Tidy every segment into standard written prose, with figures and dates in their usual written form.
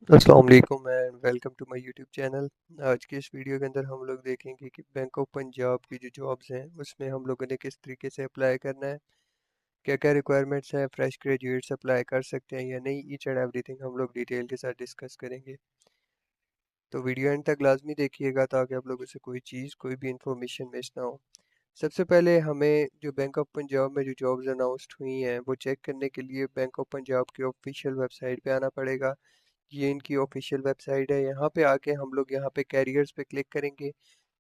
अस्सलाम वालेकुम and welcome to my YouTube channel. आज की इस वीडियो के अंदर हम लोग देखेंगे कि बैंक ऑफ पंजाब की जो जॉब्स हैं उसमें हम लोगों ने किस तरीके से अप्लाई करना है, क्या क्या रिक्वायरमेंट्स हैं, फ्रेश ग्रेजुएट्स अप्लाई कर सकते हैं या नहीं, ईच एंड एवरीथिंग हम लोग डिटेल के साथ डिस्कस करेंगे। तो वीडियो एंड तक लाजमी देखिएगा ताकि आप लोगों से कोई चीज़ कोई भी इंफॉर्मेशन मिस ना हो। सबसे पहले हमें जो बैंक ऑफ पंजाब में जो जॉब्स अनाउंस्ड हुई हैं वो चेक करने के लिए बैंक ऑफ पंजाब की ऑफिशियल वेबसाइट पे आना पड़ेगा। ये इनकी ऑफिशियल वेबसाइट है। यहाँ पे आके हम लोग यहाँ पे कैरियर्स पे क्लिक करेंगे।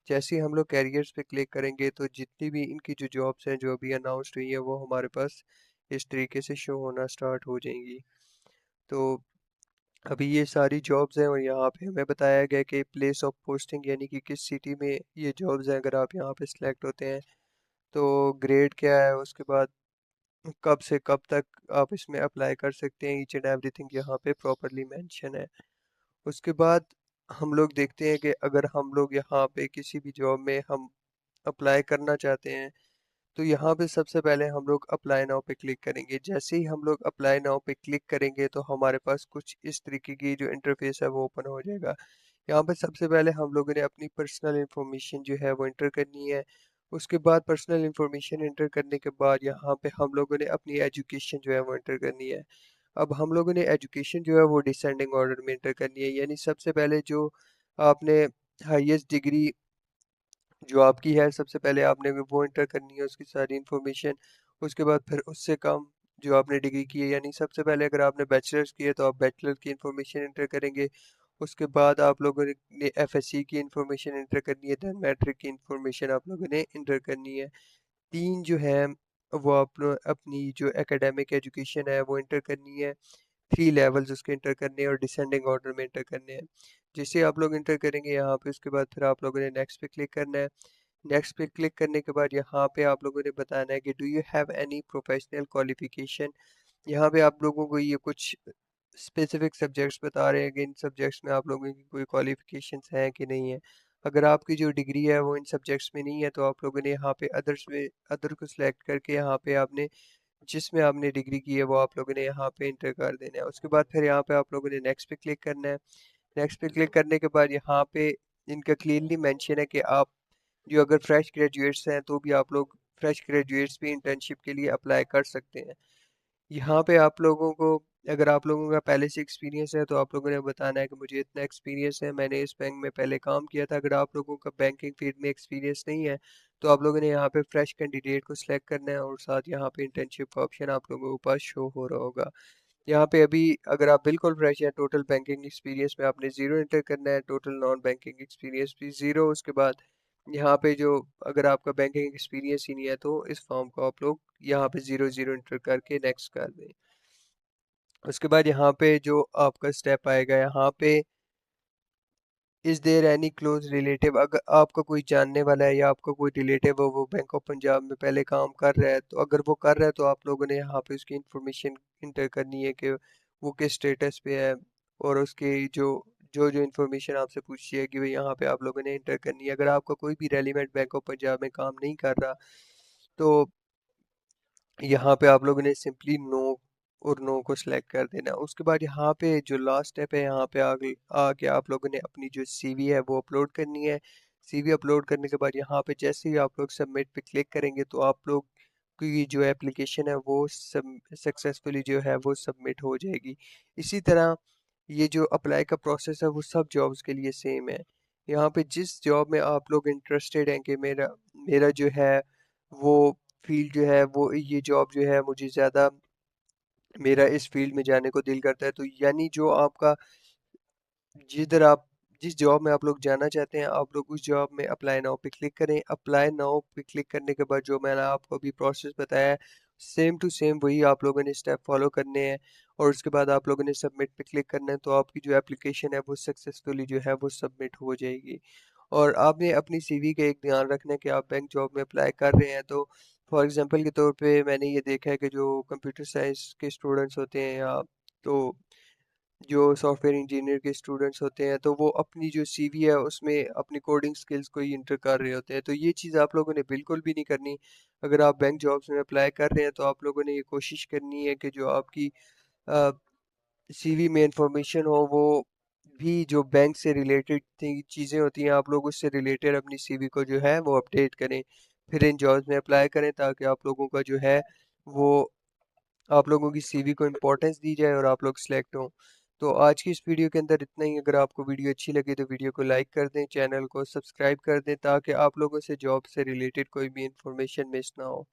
जैसे ही हम लोग कैरियर्स पे क्लिक करेंगे तो जितनी भी इनकी जो जॉब्स हैं जो अभी अनाउंस्ड हुई है वो हमारे पास इस तरीके से शो होना स्टार्ट हो जाएंगी। तो अभी ये सारी जॉब्स हैं और यहाँ पे हमें बताया गया कि प्लेस ऑफ पोस्टिंग यानी कि किस सिटी में ये जॉब्स हैं। अगर आप यहाँ पे सिलेक्ट होते हैं तो ग्रेड क्या है, उसके बाद कब से कब तक आप इसमें अप्लाई कर सकते हैं, ईच एंड एवरीथिंग यहाँ पे प्रॉपरली मेंशन है। उसके बाद हम लोग देखते हैं कि अगर हम लोग यहाँ पे किसी भी जॉब में हम अप्लाई करना चाहते हैं तो यहाँ पे सबसे पहले हम लोग अप्लाई नाउ पे क्लिक करेंगे। जैसे ही हम लोग अप्लाई नाउ पे क्लिक करेंगे तो हमारे पास कुछ इस तरीके की जो इंटरफेस है वो ओपन हो जाएगा। यहाँ पे सबसे पहले हम लोगों ने अपनी पर्सनल इंफॉर्मेशन जो है वो इंटर करनी है। उसके बाद पर्सनल इंफॉर्मेशन इंटर करने के बाद यहाँ पे हम लोगों ने अपनी एजुकेशन जो है वो इंटर करनी है। अब हम लोगों ने एजुकेशन जो है वो डिसेंडिंग ऑर्डर में इंटर करनी है, यानी सबसे पहले जो आपने हाईएस्ट डिग्री जो आपकी है सबसे पहले आपने वो इंटर करनी है, उसकी सारी इन्फॉर्मेशन। उसके बाद फिर उससे कम जो आपने डिग्री की है, यानी सबसे पहले अगर आपने बैचलर्स की है तो आप बैचलर की इन्फॉर्मेशन इंटर करेंगे। उसके बाद आप लोगों ने एफएससी की इन्फॉर्मेशन इंटर करनी है, देन मैट्रिक की इन्फॉर्मेशन आप लोगों ने इंटर करनी है। तीन जो है वो आप अपनी जो एकेडमिक एजुकेशन है वो इंटर करनी है। थ्री लेवल्स उसके इंटर करने हैं और डिसेंडिंग ऑर्डर में इंटर करने हैं। जिसे आप लोग इंटर करेंगे यहाँ पे, उसके बाद फिर आप लोगों ने नेक्स्ट पे क्लिक करना है। नेक्स्ट पे क्लिक करने के बाद यहाँ पे आप लोगों ने बताना है कि do you have any professional qualification. यहाँ पे आप लोगों को ये कुछ स्पेसिफिक सब्जेक्ट्स बता रहे हैं कि इन सब्जेक्ट्स में आप लोगों की कोई क्वालिफिकेशंस हैं कि नहीं है। अगर आपकी जो डिग्री है वो इन सब्जेक्ट्स में नहीं है तो आप लोगों ने यहाँ पे अदर्स में अदर को सिलेक्ट करके यहाँ पे आपने जिसमें आपने डिग्री की है वो आप लोगों ने यहाँ पे इंटर कर देना है। उसके बाद फिर यहाँ पे आप लोगों ने नेक्स्ट पे क्लिक करना है। नेक्स्ट पे क्लिक करने के बाद यहाँ पे इनका क्लियरली मेंशन है कि आप जो अगर फ्रेश ग्रेजुएट्स हैं तो भी आप लोग फ्रेश ग्रेजुएट्स भी इंटर्नशिप के लिए अप्लाई कर सकते हैं। यहाँ पे आप लोगों को अगर आप लोगों का पहले से एक्सपीरियंस है तो आप लोगों ने बताना है कि मुझे इतना एक्सपीरियंस है, मैंने इस बैंक में पहले काम किया था। अगर आप लोगों का बैंकिंग फील्ड में एक्सपीरियंस नहीं है तो आप लोगों ने यहाँ पे फ्रेश कैंडिडेट को सिलेक्ट करना है और साथ यहाँ पे इंटर्नशिप का ऑप्शन आप लोगों के पास शो हो रहा होगा। यहाँ पे अभी अगर आप बिल्कुल फ्रेश हैं, टोटल बैंकिंग एक्सपीरियंस में आपने ज़ीरो इंटर करना है, टोटल नॉन बैंकिंग एक्सपीरियंस भी ज़ीरो। उसके बाद यहाँ पे जो अगर आपका बैंकिंग एक्सपीरियंस ही नहीं है तो इस फॉर्म को आप लोग यहाँ पे ज़ीरो ज़ीरो इंटर करके नेक्स्ट कर दें। उसके बाद यहाँ पे जो आपका स्टेप आएगा, यहाँ पे is there any close relative, अगर आपका कोई जानने वाला है या आपका कोई रिलेटिव हो वो बैंक ऑफ पंजाब में पहले काम कर रहा है, तो अगर वो कर रहा है तो आप लोगों ने यहाँ पे उसकी इंफॉर्मेशन इंटर करनी है कि वो किस स्टेटस पे है। और उसकी जो जो जो इन्फॉर्मेशन आपसे पूछी है कि भाई यहाँ पे आप लोगों ने इंटर करनी है। अगर आपका कोई भी रेलिवेंट बैंक ऑफ पंजाब में काम नहीं कर रहा तो यहाँ पे आप लोगों ने सिंपली नो और नो को सिलेक्ट कर देना। उसके बाद यहाँ पे जो लास्ट स्टेप है, यहाँ पे आगे आके आप लोगों ने अपनी जो सीवी है वो अपलोड करनी है। सीवी अपलोड करने के बाद यहाँ पे जैसे ही आप लोग सबमिट पे क्लिक करेंगे तो आप लोग की जो एप्लीकेशन है वो सक्सेसफुली जो है वो सबमिट हो जाएगी। इसी तरह ये जो अप्लाई का प्रोसेस है वो सब जॉब्स के लिए सेम है। यहाँ पे जिस जॉब में आप लोग इंटरेस्टेड हैं कि मेरा मेरा जो है वो फील्ड जो है वो ये जॉब जो है मुझे ज़्यादा मेरा इस फील्ड में जाने को दिल करता है, तो यानी जो आपका जिधर आप जिस जॉब में आप लोग जाना चाहते हैं आप लोग उस जॉब में अप्लाई नाउ पे क्लिक करें। अप्लाई नाउ पे क्लिक करने के बाद जो मैंने आपको अभी प्रोसेस बताया है सेम टू सेम वही आप लोगों ने स्टेप फॉलो करने हैं। और उसके बाद आप लोगों ने सबमिट पे क्लिक करना है तो आपकी जो एप्लीकेशन है वो सक्सेसफुली जो है वो सबमिट हो जाएगी। और आपने अपनी सीवी का एक ध्यान रखना है कि आप बैंक जॉब में अप्लाई कर रहे हैं तो फॉर एग्जांपल के तौर पे मैंने ये देखा है कि जो कंप्यूटर साइंस के स्टूडेंट्स होते हैं या तो जो सॉफ्टवेयर इंजीनियर के स्टूडेंट्स होते हैं तो वो अपनी जो सीवी है उसमें अपनी कोडिंग स्किल्स को ही इंटर कर रहे होते हैं, तो ये चीज़ आप लोगों ने बिल्कुल भी नहीं करनी। अगर आप बैंक जॉब्स में अप्लाई कर रहे हैं तो आप लोगों ने ये कोशिश करनी है कि जो आपकी सीवी में इंफॉर्मेशन हो वो भी जो बैंक से रिलेटेड चीज़ें होती हैं, आप लोग उससे रिलेटेड अपनी सीवी को जो है वो अपडेट करें, फिर इन जॉब्स में अप्लाई करें, ताकि आप लोगों का जो है वो आप लोगों की सीवी को इम्पोर्टेंस दी जाए और आप लोग सिलेक्ट हों। तो आज की इस वीडियो के अंदर इतना ही। अगर आपको वीडियो अच्छी लगी तो वीडियो को लाइक कर दें, चैनल को सब्सक्राइब कर दें, ताकि आप लोगों से जॉब से रिलेटेड कोई भी इंफॉर्मेशन मिस ना हो।